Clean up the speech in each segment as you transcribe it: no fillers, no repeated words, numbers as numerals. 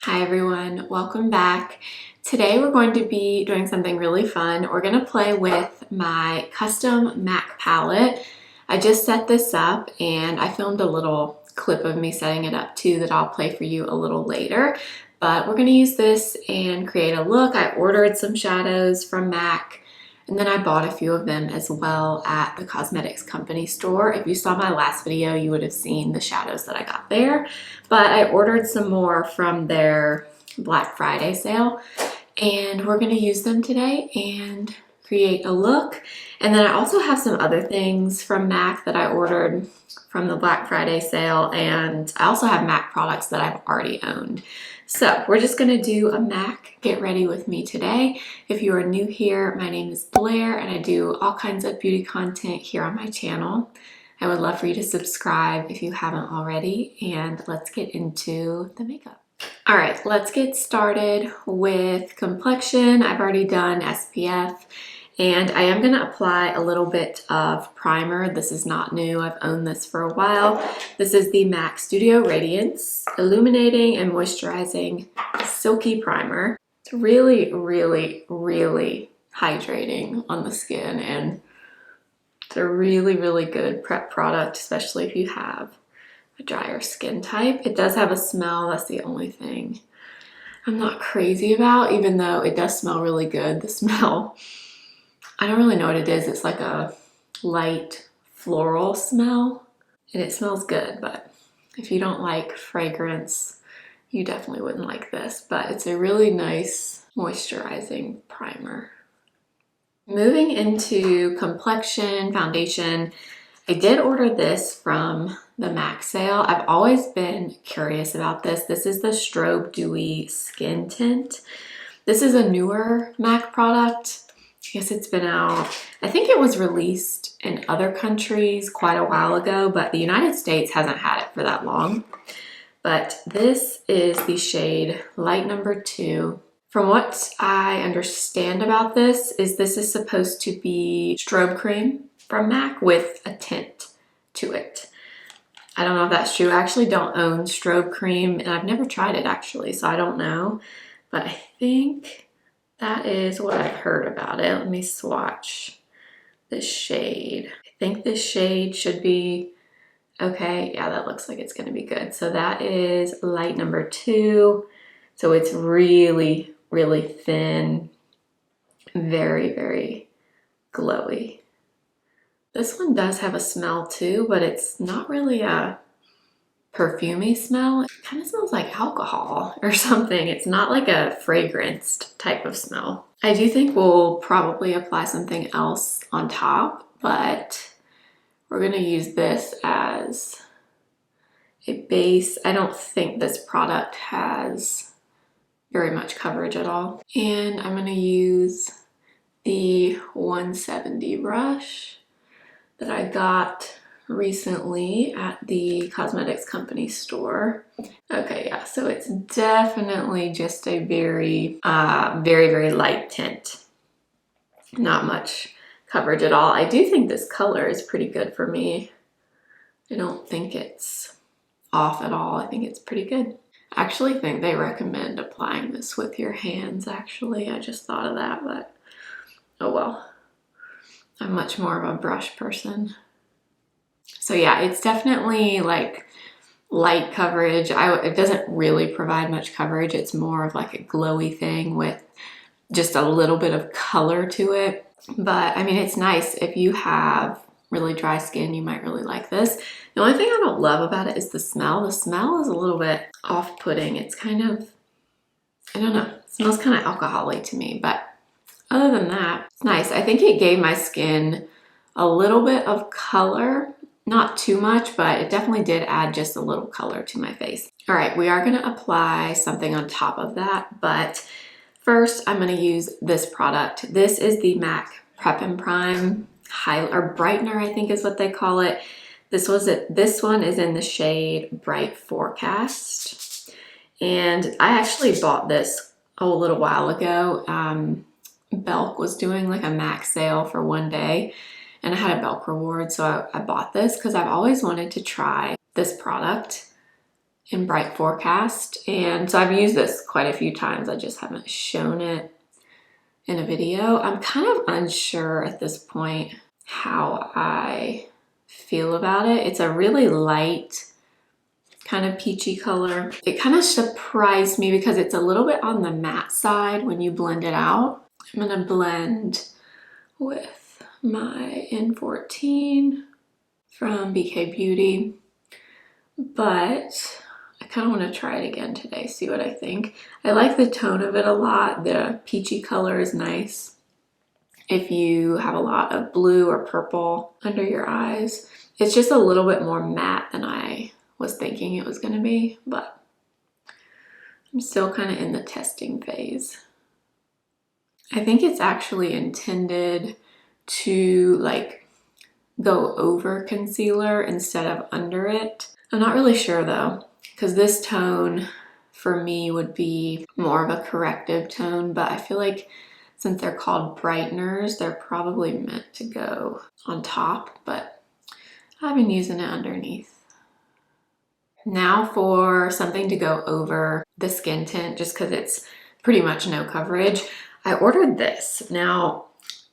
Hi everyone, welcome back. Today we're going to be doing something really fun. We're going to play with my custom MAC palette. I just set this up and I filmed a little clip of me setting it up too that I'll play for you a little later. But we're going to use this and create a look. I ordered some shadows from MAC and then I bought a few of them as well at the cosmetics company store. If you saw my last video, you would have seen the shadows that I got there. But I ordered some more from their Black Friday sale and we're going to use them today and create a look. And then I also have some other things from MAC that I ordered from the Black Friday sale, and I also have MAC products that I've already owned. So we're just going to do a MAC get ready with me today. If you are new here, my name is Blair and I do all kinds of beauty content here on my channel. I would love for you to subscribe if you haven't already, and let's get into the makeup. All right, let's get started with complexion. I've already done SPF and I am going to apply a little bit of primer. This is not new. I've owned this for a while. This is the MAC Studio Radiance Illuminating and Moisturizing Silky Primer. It's really, really, really hydrating on the skin, and it's a really, really good prep product, especially if you have a drier skin type. It does have a smell. That's the only thing I'm not crazy about, even though it does smell really good. The smell, I don't really know what it is. It's like a light floral smell and it smells good, but if you don't like fragrance, you definitely wouldn't like this. But it's a really nice moisturizing primer. Moving into complexion, foundation, I did order this from the MAC sale. I've always been curious about this. This is the Strobe Dewy Skin Tint. This is a newer MAC product. I guess it's been out, I think it was released in other countries quite a while ago, but the United States hasn't had it for that long. But this is the shade Light Number 2. From what I understand about this is supposed to be strobe cream from MAC with a tint to it. I don't know if that's true. I actually don't own strobe cream and I've never tried it actually, so I don't know. But I think that is what I've heard about it. Let me swatch this shade. I think this shade should be okay. Yeah, that looks like it's gonna be good. So that is Light Number 2. So it's really, really thin, very, very glowy. This one does have a smell too, but it's not really a perfumey smell. It kind of smells like alcohol or something. It's not like a fragranced type of smell. I do think we'll probably apply something else on top, but we're gonna use this as a base. I don't think this product has very much coverage at all. And I'm gonna use the 170 brush that I got recently at the cosmetics company store. Okay, yeah, so it's definitely just a very, very light tint. Not much coverage at all. I do think this color is pretty good for me. I don't think it's off at all. I think it's pretty good. I actually think they recommend applying this with your hands, actually. I just thought of that, but oh well. I'm much more of a brush person. So yeah, it's definitely like light coverage. It doesn't really provide much coverage. It's more of like a glowy thing with just a little bit of color to it. But I mean, it's nice. If you have really dry skin, you might really like this. The only thing I don't love about it is the smell. The smell is a little bit off-putting. It's kind of, I don't know, it smells kind of alcoholic to me, but other than that, it's nice. I think it gave my skin a little bit of color. Not too much, but it definitely did add just a little color to my face. All right, we are gonna apply something on top of that, but first I'm gonna use this product. This is the MAC Prep and Prime or Brightener, I think is what they call it. This one is in the shade Bright Forecast. And I actually bought this a little while ago. Belk was doing like a MAC sale for one day and I had a Belk reward, so I bought this because I've always wanted to try this product in Bright Forecast. And so I've used this quite a few times. I just haven't shown it in a video. I'm kind of unsure at this point how I feel about it. It's a really light kind of peachy color. It kind of surprised me because it's a little bit on the matte side when you blend it out. I'm gonna blend with my N14 from BK Beauty, but I kind of want to try it again today, see what I think. I like the tone of it a lot. The peachy color is nice if you have a lot of blue or purple under your eyes. It's just a little bit more matte than I was thinking it was going to be, but I'm still kind of in the testing phase. I think it's actually intended to like go over concealer instead of under it. I'm not really sure though, because this tone for me would be more of a corrective tone, but I feel like since they're called brighteners, they're probably meant to go on top, but I've been using it underneath. Now for something to go over the skin tint, just because it's pretty much no coverage, I ordered this. Now,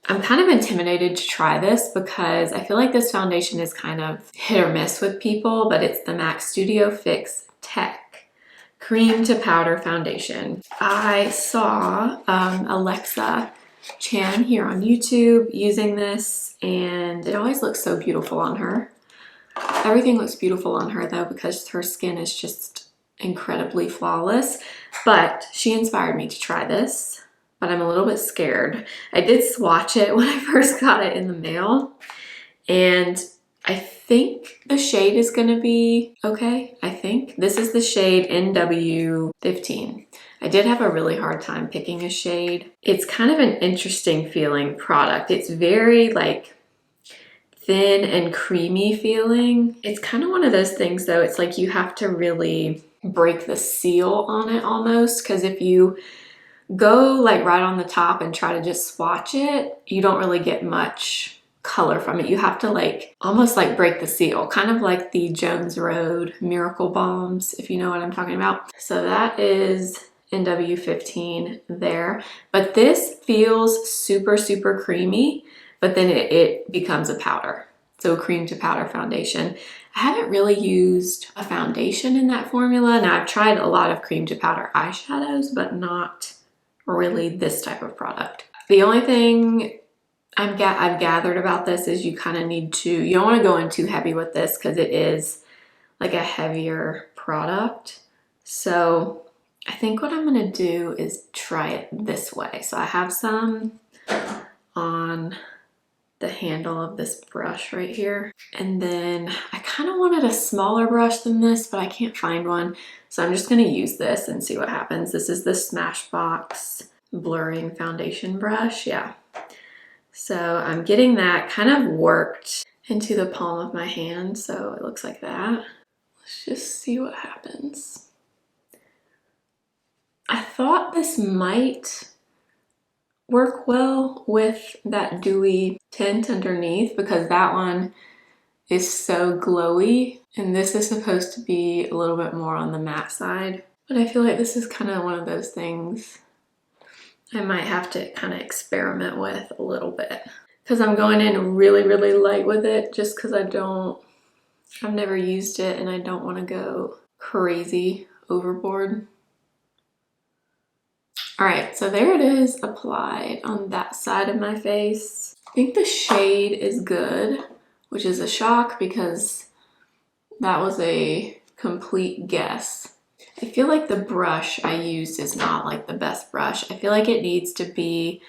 I'm kind of intimidated to try this because I feel like this foundation is kind of hit or miss with people, but it's the MAC Studio Fix Tech Cream to Powder Foundation. I saw Alexa Chan here on YouTube using this, and it always looks so beautiful on her. Everything looks beautiful on her though because her skin is just incredibly flawless, but she inspired me to try this, but I'm a little bit scared. I did swatch it when I first got it in the mail, and I think the shade is gonna be okay. I think this is the shade NW15. I did have a really hard time picking a shade. It's kind of an interesting feeling product. It's very like thin and creamy feeling. It's kind of one of those things though, it's like you have to really break the seal on it almost, because if you go like right on the top and try to just swatch it, you don't really get much color from it. You have to like almost like break the seal, kind of like the Jones Road Miracle Balms, if you know what I'm talking about. So that is NW15 there, but this feels super, super creamy, but then it becomes a powder. So a cream to powder foundation. I haven't really used a foundation in that formula. Now I've tried a lot of cream to powder eyeshadows, but not really this type of product. The only thing I've gathered about this is you kind of need to, you don't want to go in too heavy with this because it is like a heavier product. So I think what I'm gonna do is try it this way. So I have some on the handle of this brush right here. And then I kind of wanted a smaller brush than this, but I can't find one. So I'm just gonna use this and see what happens. This is the Smashbox blurring foundation brush, yeah. So I'm getting that kind of worked into the palm of my hand, so it looks like that. Let's just see what happens. I thought this might work well with that dewy tint underneath because that one is so glowy and this is supposed to be a little bit more on the matte side. But I feel like this is kind of one of those things I might have to kind of experiment with a little bit because I'm going in really, really light with it just because I've never used it and I don't want to go crazy overboard. All right, so there it is applied on that side of my face. I think the shade is good, which is a shock because that was a complete guess. I feel like the brush I used is not like the best brush. I feel like it needs to be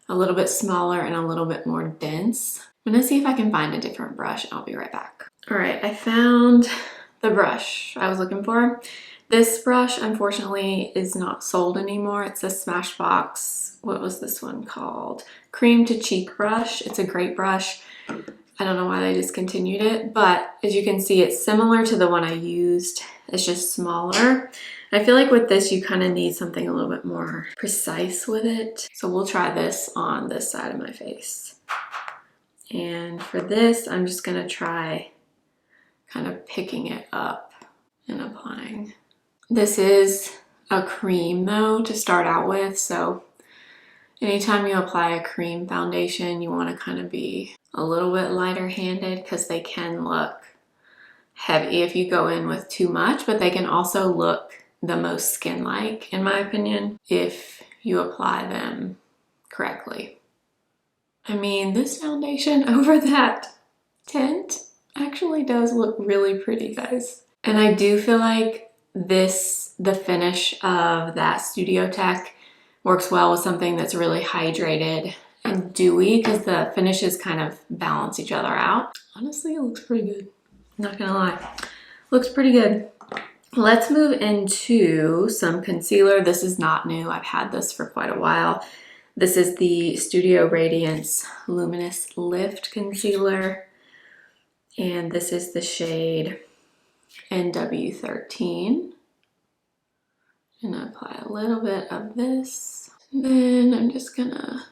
a little bit smaller and a little bit more dense. I'm gonna see if I can find a different brush and I'll be right back. All right, I found the brush I was looking for. This brush, unfortunately, is not sold anymore. It's a Smashbox, what was this one called? Cream to Cheek brush. It's a great brush. I don't know why they discontinued it, but as you can see, it's similar to the one I used. It's just smaller. I feel like with this, you kind of need something a little bit more precise with it. So we'll try this on this side of my face. And for this, I'm just gonna try kind of picking it up and applying. This is a cream though to start out with, so anytime you apply a cream foundation, you want to kind of be a little bit lighter handed because they can look heavy if you go in with too much, but they can also look the most skin-like, in my opinion, if you apply them correctly. I mean, this foundation over that tint actually does look really pretty, guys. And I do feel like the finish of that Studio Tech works well with something that's really hydrated and dewy because the finishes kind of balance each other out. Honestly, it looks pretty good. Not gonna lie, looks pretty good. Let's move into some concealer. This is not new. I've had this for quite a while. This is the Studio Radiance Luminous Lift Concealer. And this is the shade NW13. And I apply a little bit of this. And then I'm just gonna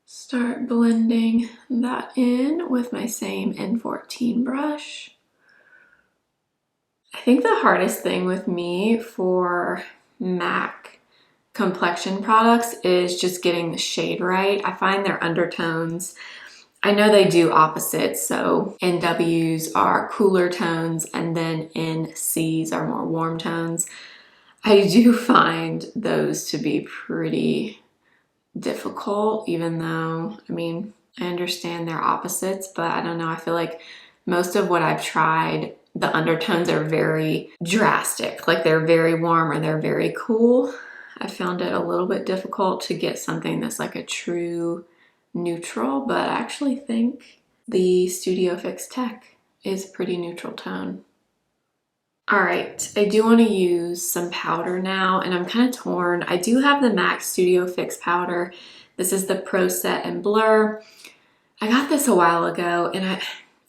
start blending that in with my same N14 brush. I think the hardest thing with me for MAC complexion products is just getting the shade right. I find their undertones, I know they do opposites, so NWs are cooler tones and then NCs are more warm tones. I do find those to be pretty difficult, even though, I mean, I understand they're opposites, but I don't know, I feel like most of what I've tried, the undertones are very drastic, like they're very warm or they're very cool. I found it a little bit difficult to get something that's like a true neutral, but I actually think the Studio Fix Tech is a pretty neutral tone. All right, I do want to use some powder now, and I'm kind of torn. I do have the MAC Studio Fix powder. This is the Pro Set and Blur. I got this a while ago, and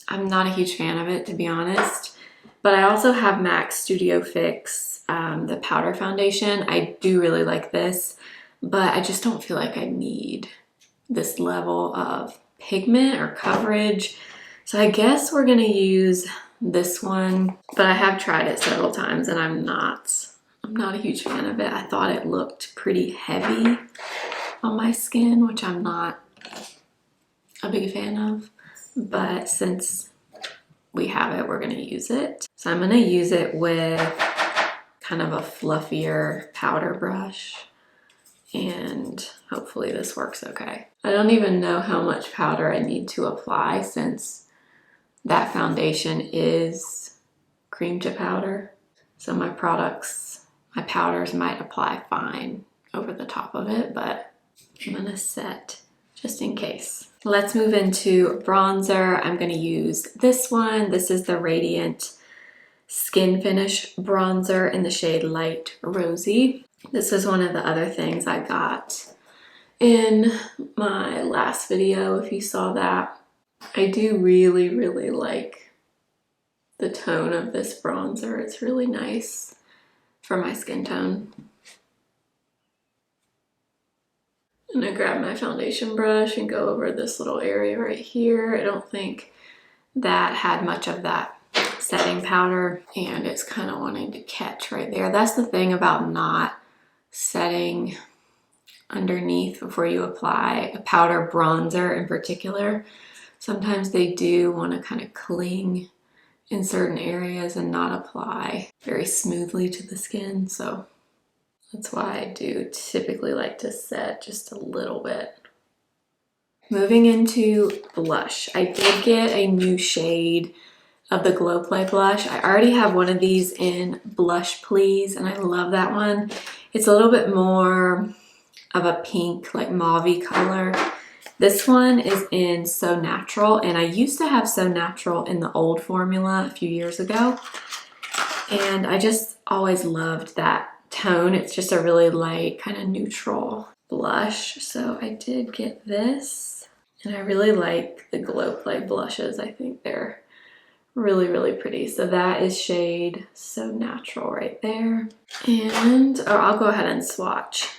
I'm not a huge fan of it, to be honest. But I also have MAC Studio Fix, the powder foundation. I do really like this, but I just don't feel like I need this level of pigment or coverage. So I guess we're gonna use this one, but I have tried it several times and I'm not a huge fan of it. I thought it looked pretty heavy on my skin, which I'm not a big fan of, but since we have it, we're gonna use it. So I'm gonna use it with kind of a fluffier powder brush, and hopefully this works okay. I don't even know how much powder I need to apply since that foundation is cream to powder. So my powders might apply fine over the top of it, but I'm gonna set just in case. Let's move into bronzer. I'm gonna use this one. This is the Radiant Skinfinish bronzer in the shade Light Rosy. This is one of the other things I got in my last video, if you saw that. I do really, really like the tone of this bronzer. It's really nice for my skin tone. I'm gonna grab my foundation brush and go over this little area right here. I don't think that had much of that setting powder, and it's kind of wanting to catch right there. That's the thing about not setting underneath before you apply a powder bronzer in particular. Sometimes they do want to kind of cling in certain areas and not apply very smoothly to the skin. So that's why I do typically like to set just a little bit. Moving into blush. I did get a new shade of the Glow Play blush. I already have one of these in Blush Please, and I love that one. It's a little bit more of a pink, like mauve-y color. This one is in So Natural, and I used to have So Natural in the old formula a few years ago, and I just always loved that tone. It's just a really light, kind of neutral blush, so I did get this, and I really like the Glow Play blushes. I think they're really, really pretty. So that is shade So Natural right there. And I'll go ahead and swatch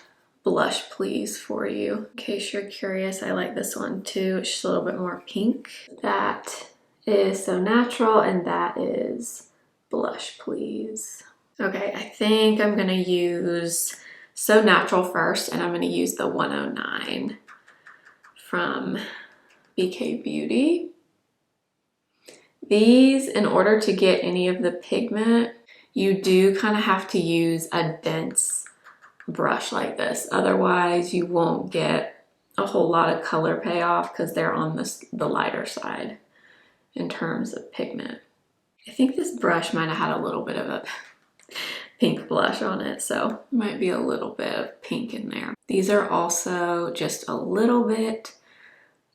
Blush Please for you in case you're curious. I like this one too. It's just a little bit more pink. That is So Natural, and that is blush, please. Okay, I think I'm gonna use So Natural first, and I'm gonna use the 109 from BK Beauty. These, in order to get any of the pigment, you do kind of have to use a dense brush like this. Otherwise, you won't get a whole lot of color payoff because they're on the lighter side in terms of pigment. I think this brush might have had a little bit of a pink blush on it, so might be a little bit of pink in there. These are also just a little bit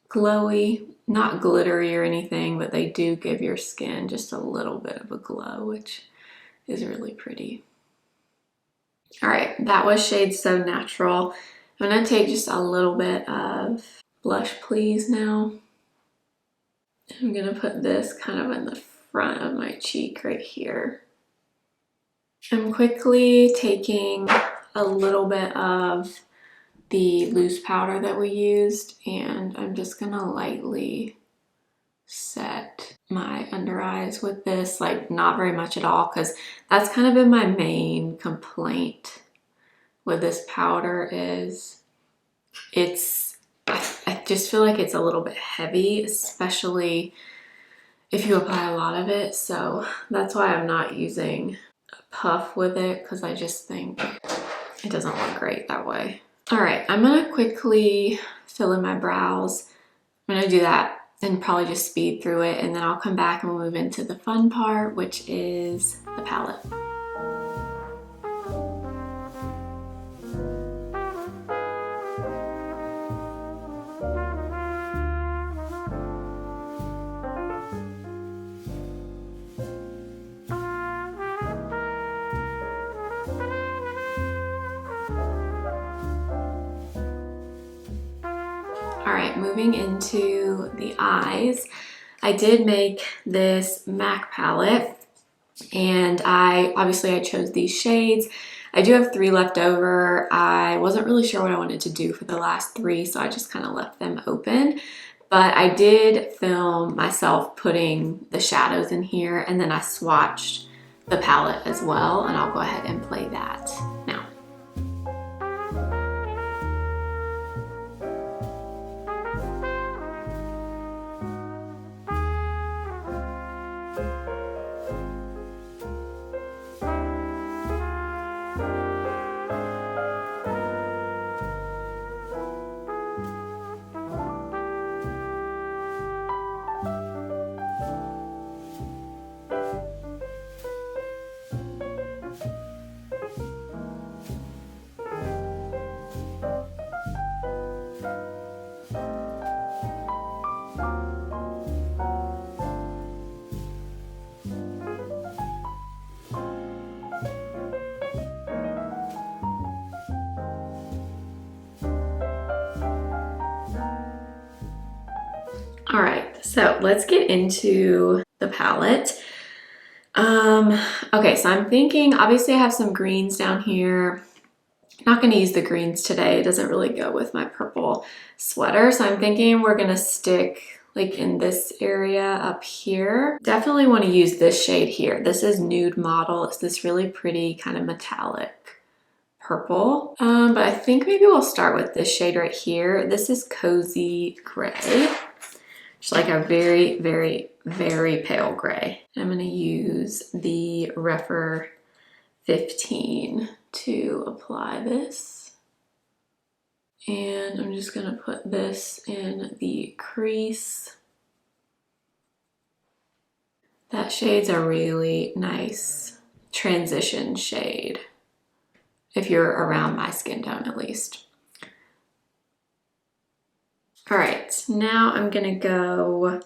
glowy, not glittery or anything, but they do give your skin just a little bit of a glow, which is really pretty. All right, that was shade So Natural. I'm gonna take just a little bit of Blush Please now. I'm gonna put this kind of in the front of my cheek right here. I'm quickly taking a little bit of the loose powder that we used, and I'm just gonna lightly set my under eyes with this, like not very much at all, because that's kind of been my main complaint with this powder is I just feel like it's a little bit heavy, especially if you apply a lot of it. So that's why I'm not using a puff with it, because I just think it doesn't look great that way. All right, I'm gonna quickly fill in my brows. I'm gonna do that and probably just speed through it, and then I'll come back and we'll move into the fun part, which is the palette. All right, moving into the eyes. I did make this MAC palette, and I chose these shades. I do have 3 left over. I wasn't really sure what I wanted to do for the last 3, so I just kind of left them open. But I did film myself putting the shadows in here, and then I swatched the palette as well, and I'll go ahead and play that now. All right, so let's get into the palette. Okay, so I'm thinking, obviously I have some greens down here. Not gonna use the greens today. It doesn't really go with my purple sweater. So I'm thinking we're gonna stick like in this area up here. Definitely wanna use this shade here. This is Nude Model. It's this really pretty kind of metallic purple. But I think maybe we'll start with this shade right here. This is Cozy Gray. It's like a very, very, very pale gray. I'm gonna use the Rephr 15 to apply this. And I'm just gonna put this in the crease. That shade's a really nice transition shade, if you're around my skin tone at least. All right, now I'm gonna go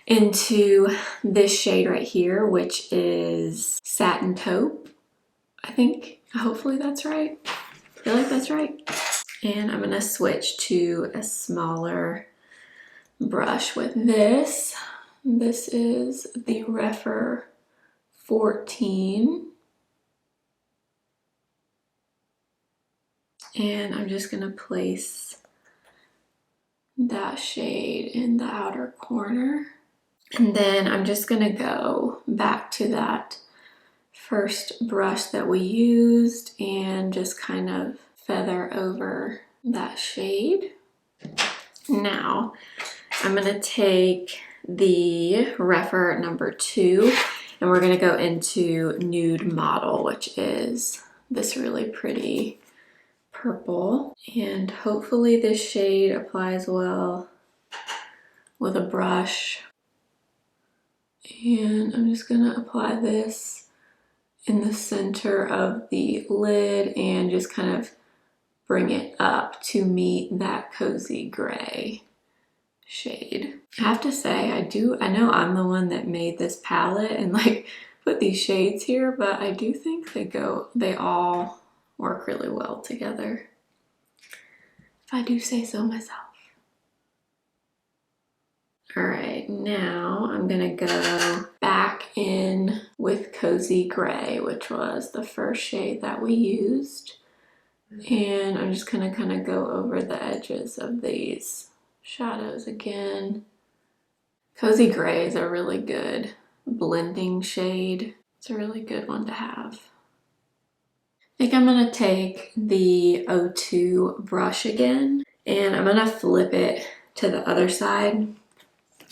into this shade right here, which is Satin Taupe, I think. Hopefully that's right. I feel like that's right. And I'm gonna switch to a smaller brush with this. This is the Rephr 14. And I'm just gonna place that shade in the outer corner. And then I'm just gonna go back to that first brush that we used and just kind of feather over that shade. Now, I'm gonna take the Rephr number 2 and we're gonna go into Nude Model, which is this really pretty purple. And hopefully this shade applies well with a brush. And I'm just gonna apply this in the center of the lid and just kind of bring it up to meet that cozy gray shade. I have to say, I know I'm the one that made this palette and like put these shades here, but I do think they all work really well together, if I do say so myself. All right, now I'm gonna go back in with Cozy Gray, which was the first shade that we used. And I'm just gonna kind of go over the edges of these shadows again. Cozy Gray is a really good blending shade. It's a really good one to have. I think I'm gonna take the O2 brush again and I'm gonna flip it to the other side.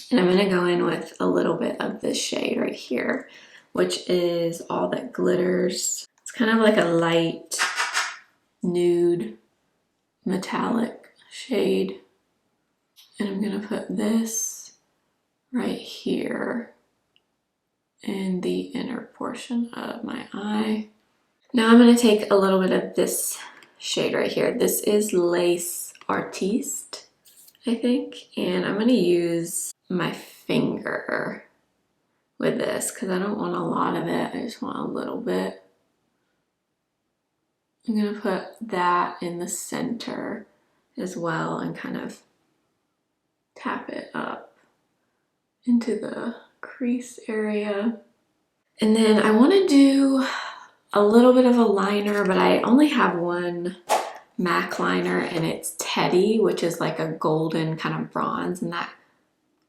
And I'm gonna go in with a little bit of this shade right here, which is All That Glitters. It's kind of like a light nude metallic shade. And I'm gonna put this right here in the inner portion of my eye. Now I'm gonna take a little bit of this shade right here. This is L.E.S Artiste, I think. And I'm gonna use my finger with this because I don't want a lot of it. I just want a little bit. I'm gonna put that in the center as well and kind of tap it up into the crease area. And then I want to do a little bit of a liner, but I only have one MAC liner and it's Teddy, which is like a golden kind of bronze, and that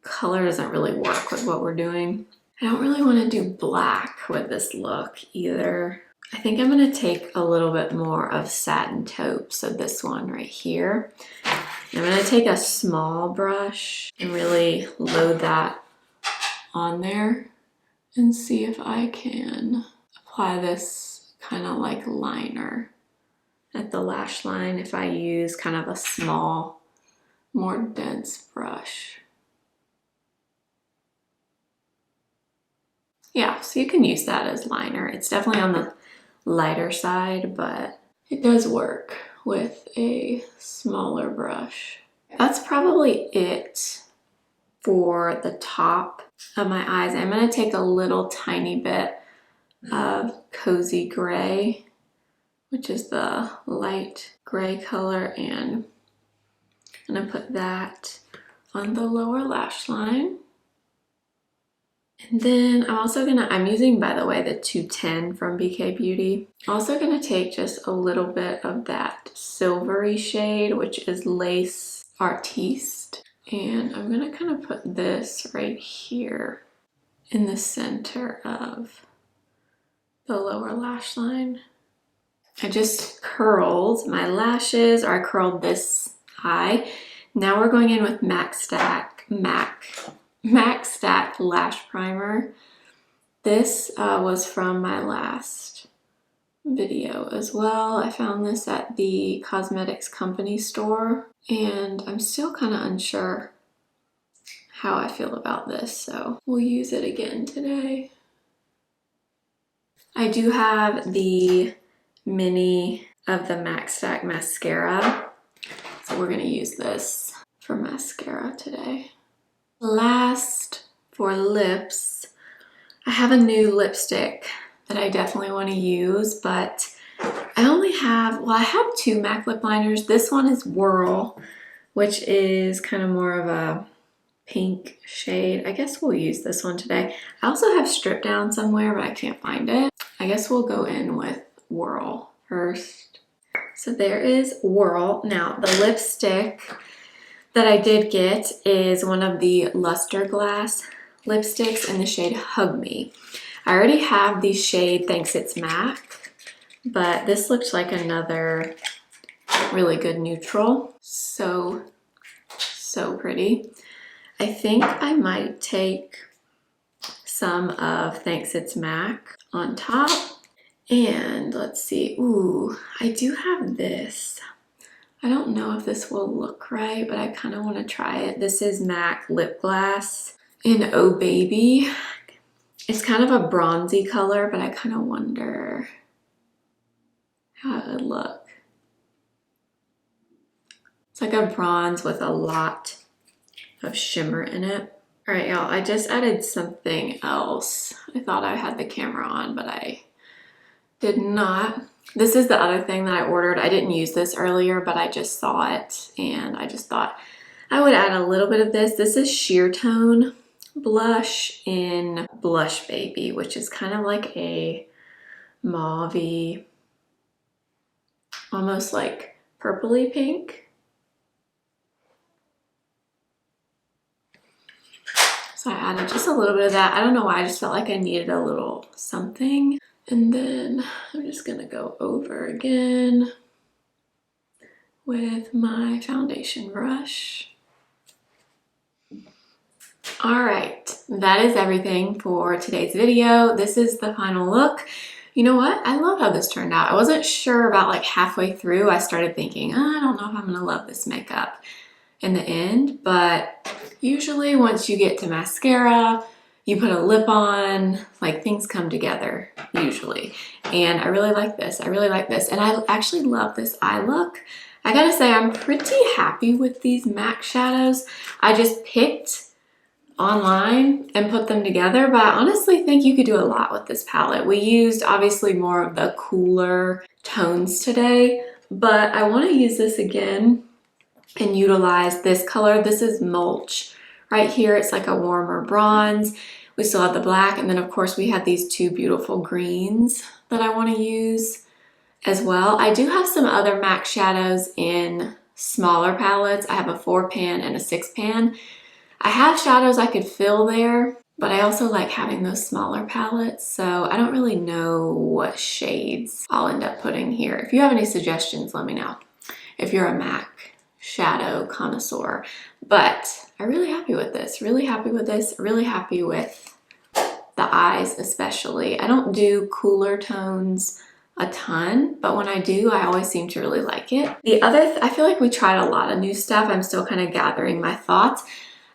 color doesn't really work with what we're doing. I don't really want to do black with this look either. I think I'm going to take a little bit more of Satin Taupe, so this one right here. I'm going to take a small brush and really load that on there and see if I can apply this kind of like liner at the lash line if I use kind of a small, more dense brush. Yeah, so you can use that as liner. It's definitely on the lighter side, but it does work with a smaller brush. That's probably it for the top of my eyes. I'm gonna take a little tiny bit of Cozy Gray, which is the light gray color, and I'm gonna put that on the lower lash line. And then I'm using, by the way, the 210 from BK Beauty. Also gonna take just a little bit of that silvery shade, which is L.E.S Artiste. And I'm gonna kind of put this right here in the center of the lower lash line. I just curled my lashes, or I curled this eye. Now we're going in with MAC Stack Lash Primer. This was from my last video as well. I found this at the cosmetics company store, and I'm still kind of unsure how I feel about this, so we'll use it again today. I do have the mini of the MAC Stack mascara, so we're gonna use this for mascara today. Last, for lips, I have a new lipstick that I definitely want to use, but I only have, well, I have two MAC lip liners. This one is Whirl, which is kind of more of a pink shade. I guess we'll use this one today. I also have Strip Down somewhere, but I can't find it. I guess we'll go in with Whirl first. So there is Whirl. Now, the lipstick that I did get is one of the Luster Glass lipsticks in the shade Hug Me. I already have the shade Thanks It's MAC, but this looks like another really good neutral. So pretty. I think I might take some of Thanks It's MAC on top. And let's see, ooh, I do have this. I don't know if this will look right, but I kind of want to try it. This is MAC Lip Glass in Oh Baby. It's kind of a bronzy color, but I kind of wonder how it would look. It's like a bronze with a lot of shimmer in it. All right, y'all, I just added something else. I thought I had the camera on, but I did not. This is the other thing that I ordered. I didn't use this earlier, but I just saw it and I just thought I would add a little bit of this. This is Sheertone blush in Blushbaby, which is kind of like a mauvey, almost like purpley pink. So I added just a little bit of that. I don't know why, I just felt like I needed a little something. And then I'm just gonna go over again with my foundation brush. All right, that is everything for today's video. This is the final look. You know what? I love how this turned out. I wasn't sure about like halfway through. I started thinking, oh, I don't know if I'm gonna love this makeup in the end, but usually once you get to mascara, you put a lip on, like things come together usually. And I really like this. I really like this. And I actually love this eye look. I gotta say, I'm pretty happy with these MAC shadows. I just picked online and put them together, but I honestly think you could do a lot with this palette. We used obviously more of the cooler tones today, but I want to use this again and utilize this color. This is Mulch. Right here, it's like a warmer bronze. We still have the black, and then of course we have these two beautiful greens that I want to use as well. I do have some other MAC shadows in smaller palettes. I have a 4-pan and a 6-pan. I have shadows I could fill there, but I also like having those smaller palettes, so I don't really know what shades I'll end up putting here. If you have any suggestions, let me know. If you're a MAC shadow connoisseur. But I'm really happy with this, really happy with this, really happy with the eyes especially. I don't do cooler tones a ton, but when I do, I always seem to really like it. The other, I feel like we tried a lot of new stuff. I'm still kind of gathering my thoughts.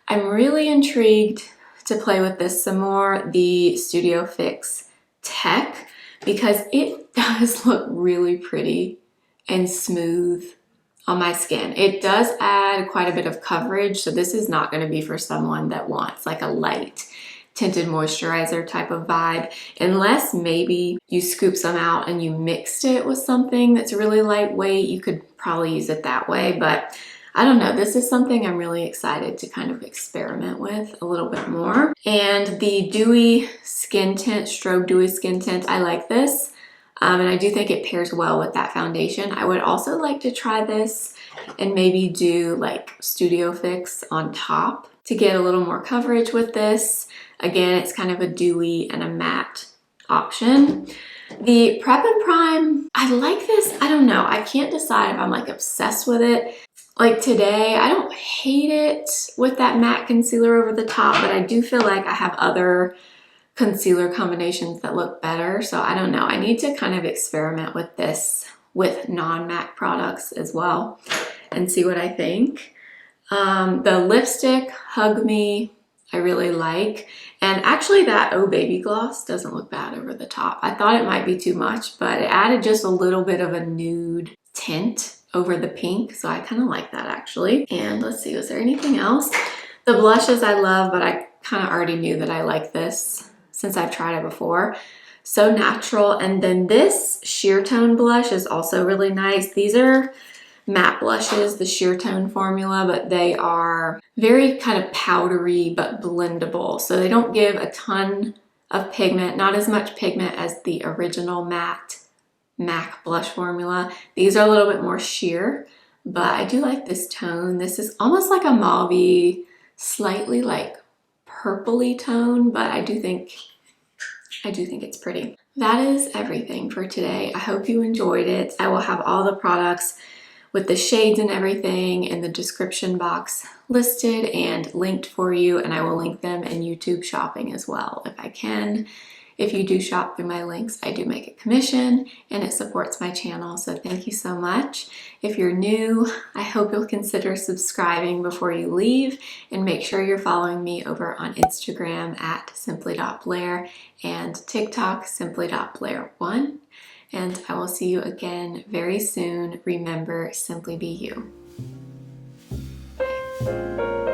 I'm really intrigued to play with this some more, the Studio Fix Tech, because it does look really pretty and smooth on my skin. It does add quite a bit of coverage, so this is not going to be for someone that wants like a light tinted moisturizer type of vibe, unless maybe you scoop some out and you mixed it with something that's really lightweight. You could probably use it that way, but I don't know. This is something I'm really excited to kind of experiment with a little bit more. And the Dewy Skin Tint, Strobe Dewy Skin Tint, I like this. And I do think it pairs well with that foundation. I would also like to try this and maybe do like Studio Fix on top to get a little more coverage with this. Again, it's kind of a dewy and a matte option. The Prep and Prime, I like this. I don't know. I can't decide if I'm like obsessed with it. Like today, I don't hate it with that matte concealer over the top, but I do feel like I have other concealer combinations that look better. So I don't know. I need to kind of experiment with this with non-MAC products as well and see what I think. The lipstick, Hug Me, I really like. And actually that Oh Baby gloss doesn't look bad over the top. I thought it might be too much, but it added just a little bit of a nude tint over the pink, so I kind of like that actually. And let's see, was there anything else? The blushes I love, but I kind of already knew that I like this since I've tried it before. So natural. And then this Sheertone blush is also really nice. These are matte blushes, the Sheertone formula, but they are very kind of powdery but blendable. So they don't give a ton of pigment, not as much pigment as the original matte MAC blush formula. These are a little bit more sheer, but I do like this tone. This is almost like a mauve-y, slightly like purpley tone, but I do think I do think it's pretty. That is everything for today. I hope you enjoyed it. I will have all the products with the shades and everything in the description box listed and linked for you, and I will link them in YouTube shopping as well if I can. If you do shop through my links, I do make a commission and it supports my channel, so thank you so much. If you're new, I hope you'll consider subscribing before you leave, and make sure you're following me over on Instagram at simply.blair and TikTok simply.blair1. And I will see you again very soon. Remember, simply be you. Bye.